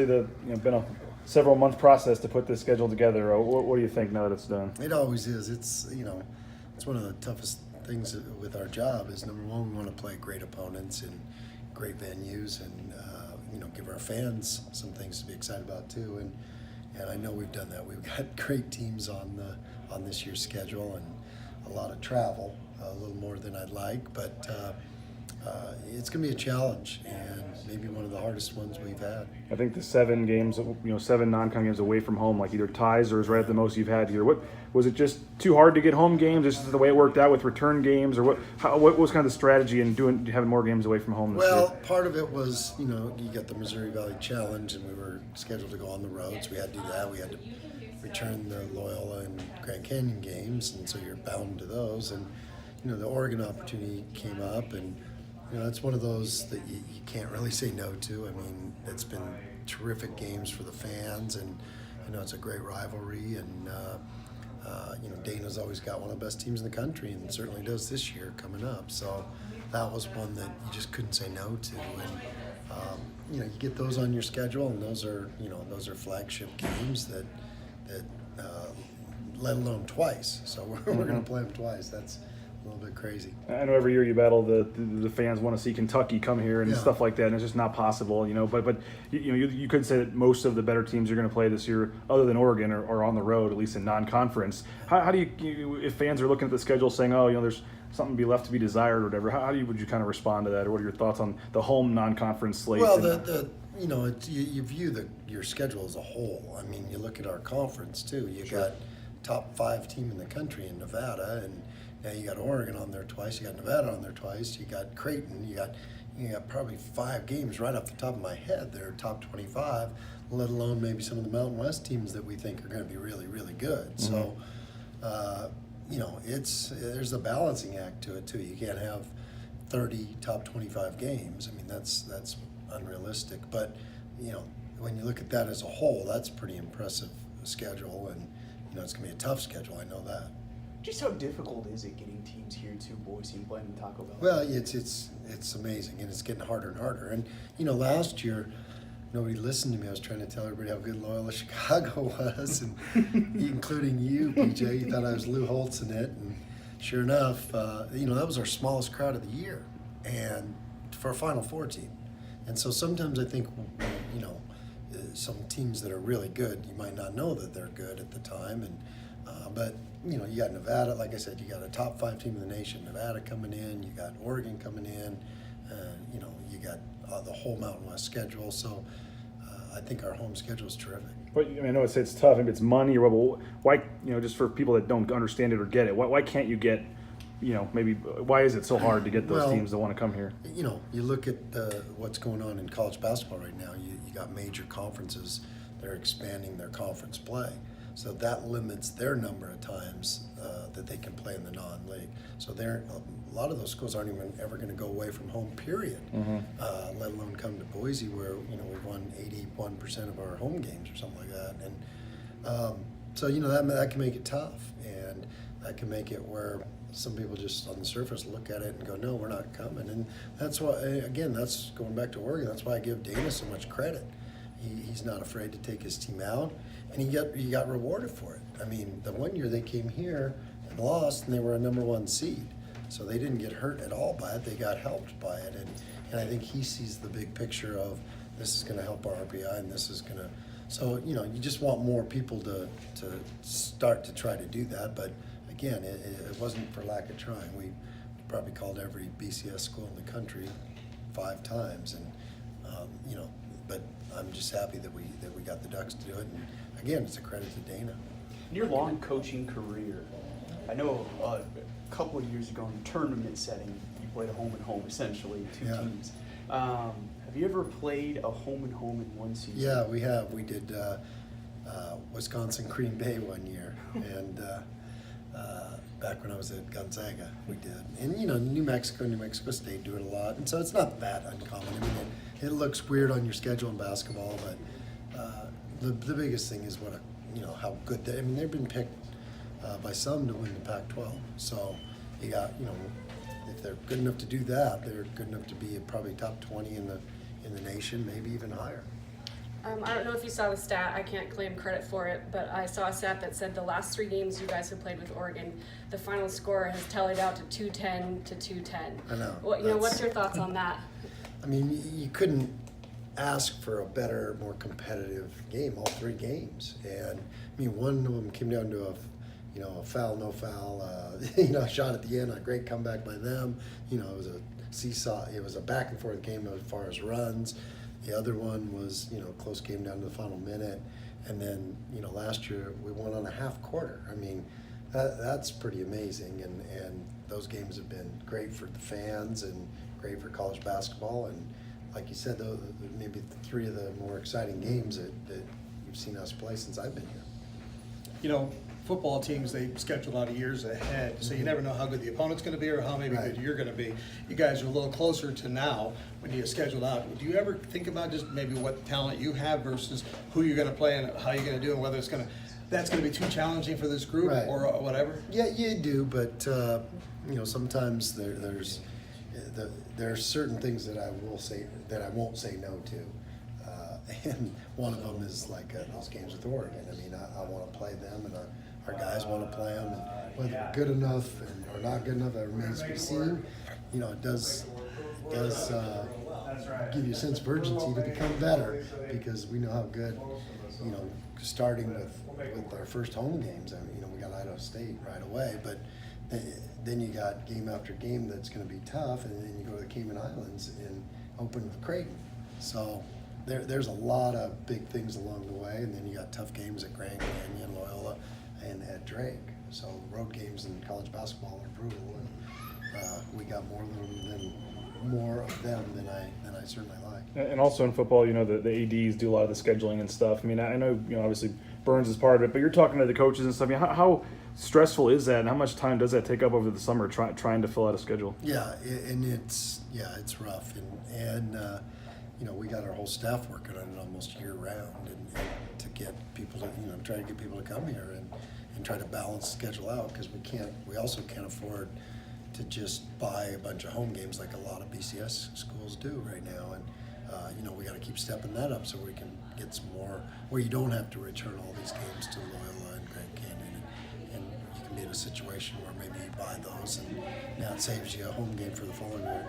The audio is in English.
Been a several month process to put this schedule together. What do you think now that it's done? It always is. It's one of the toughest things with our job is, number one, we want to play great opponents and great venues and, give our fans some things to be excited about too. And I know we've done that. We've got great teams on this year's schedule and a lot of travel, a little more than I'd like, but it's going to be a challenge and maybe one of the hardest ones we've had. I think the 7 games, 7 non-con games away from home, like either ties or is right at the most you've had here. What was it? Just too hard to get home games? This is the way it worked out with return games, or what was kind of the strategy in having more games away from home this year? Well, part of it was, you got the Missouri Valley Challenge, and we were scheduled to go on the road, so we had to do that. We had to return the Loyola and Grand Canyon games, and so you're bound to those. And the Oregon opportunity came up, and it's one of those that you can't really say no to. I mean, it's been terrific games for the fans, and it's a great rivalry, and Dana's always got one of the best teams in the country, and certainly does this year coming up. So that was one that you just couldn't say no to, and you get those on your schedule, and those are flagship games that let alone twice. So we're going to play them twice. That's a little bit crazy. I know every year you battle the fans want to see Kentucky come here and stuff like that, and it's just not possible, But you could say that most of the better teams you're going to play this year, other than Oregon, are on the road, at least in non-conference. How do you, if fans are looking at the schedule saying, there's something left to be desired or whatever, would you kind of respond to that, or what are your thoughts on the home non-conference slate? Well, you view your schedule as a whole. I mean, you look at our conference too. You got top 5 team in the country in Nevada, and now you got Oregon on there twice. You got Nevada on there twice. You got Creighton. You got probably 5 games right off the top of my head. They're top 25, let alone maybe some of the Mountain West teams that we think are going to be really, really good. Mm-hmm. So, there's a balancing act to it too. You can't have 30 top 25 games. I mean, that's unrealistic. But when you look at that as a whole, that's a pretty impressive schedule, and it's going to be a tough schedule. I know that. Just how difficult is it getting teams here to Boise and playing in Taco Bell? Well, it's amazing, and it's getting harder and harder. And last year, nobody listened to me. I was trying to tell everybody how good Loyola Chicago was, and including you, PJ. You thought I was Lou Holtz in it, and sure enough, that was our smallest crowd of the year, and for a Final Four team. And so sometimes I think, some teams that are really good, you might not know that they're good at the time, and but you got Nevada, like I said, you got a top 5 team in the nation, Nevada coming in, you got Oregon coming in, you got the whole Mountain West schedule. So I think our home schedule is terrific. But I know it's tough. Maybe it's money or why, just for people that don't understand it or get it, why can't you get, maybe why is it so hard to get those teams that want to come here? You look at what's going on in college basketball right now. You got major conferences that are expanding their conference play. So that limits their number of times that they can play in the non-league. So a lot of those schools aren't even ever going to go away from home, period. Mm-hmm. Let alone come to Boise, where we've won 81% of our home games or something like that. And so that can make it tough, and that can make it where some people just on the surface look at it and go, no, we're not coming. And that's why, again, that's going back to Oregon. That's why I give Dana so much credit. He's not afraid to take his team out, and he got rewarded for it. I mean, the one year they came here and lost, and they were a number 1 seed. So they didn't get hurt at all by it. They got helped by it. And I think he sees the big picture of this is going to help our RPI, and this is going to – so, you just want more people to start to try to do that. But, again, it wasn't for lack of trying. We probably called every BCS school in the country 5 times, and, but I'm just happy that we got the Ducks to do it. And again, it's a credit to Dana. In your long coaching career, I know a couple of years ago in a tournament setting, you played a home and home, essentially, 2 teams. Have you ever played a home and home in one season? Yeah, we have. We did Wisconsin Green Bay one year, and back when I was at Gonzaga, we did. And New Mexico State do it a lot, and so it's not that uncommon. I mean, it looks weird on your schedule in basketball, but the biggest thing is how good they've been picked by some to win the Pac-12. So you got if they're good enough to do that, they're good enough to be probably top 20 in the nation, maybe even higher. I don't know if you saw the stat. I can't claim credit for it, but I saw a stat that said the last 3 games you guys have played with Oregon, the final score has tallied out to 210 to 210. I know. What's your thoughts on that? I mean, you couldn't ask for a better, more competitive game, all 3 games. And I mean, one of them came down to a foul, no foul, a shot at the end, a great comeback by them. It was a seesaw, it was a back and forth game as far as runs. The other one was, close game down to the final minute. And then, last year we won on a half quarter. I mean, that's pretty amazing. And those games have been great for the fans and great for college basketball. And like you said, though, maybe 3 of the more exciting games that you've seen us play since I've been here. Football teams, they schedule out years ahead, so you never know how good the opponent's going to be or how maybe good you're going to be. You guys are a little closer to now when you schedule out. Do you ever think about just maybe what talent you have versus who you're going to play and how you're going to do and whether that's going to be too challenging for this group or whatever? Yeah, you do, but sometimes there are certain things that I will say that I won't say no to. And one of them is like those games with Oregon. I mean, I want to play them, and our guys want to play them. And whether they're good enough or not good enough, that remains to be seen. It does give you a sense of urgency to become better because we know how good. Starting with our first home games. I mean, we got Idaho State right away, but then you got game after game that's going to be tough, and then you go to the Cayman Islands and open with Creighton. So. There's a lot of big things along the way, and then you got tough games at Grand Canyon, Loyola, and at Drake. So road games in college basketball are brutal, and we got more of them than I certainly like. And also in football, the ADs do a lot of the scheduling and stuff. I mean, I know, obviously Burns is part of it, but you're talking to the coaches and stuff. I mean, how stressful is that, and how much time does that take up over the summer trying to fill out a schedule? Yeah, and it's rough, and we got our whole staff working on it almost year round, and to get people to, try to get people to come here and try to balance the schedule out, because we also can't afford to just buy a bunch of home games like a lot of BCS schools do right now, and we got to keep stepping that up so we can get some more where you don't have to return all these games to Loyola and Grand Canyon, and you can be in a situation where maybe you buy those and now it saves you a home game for the following year.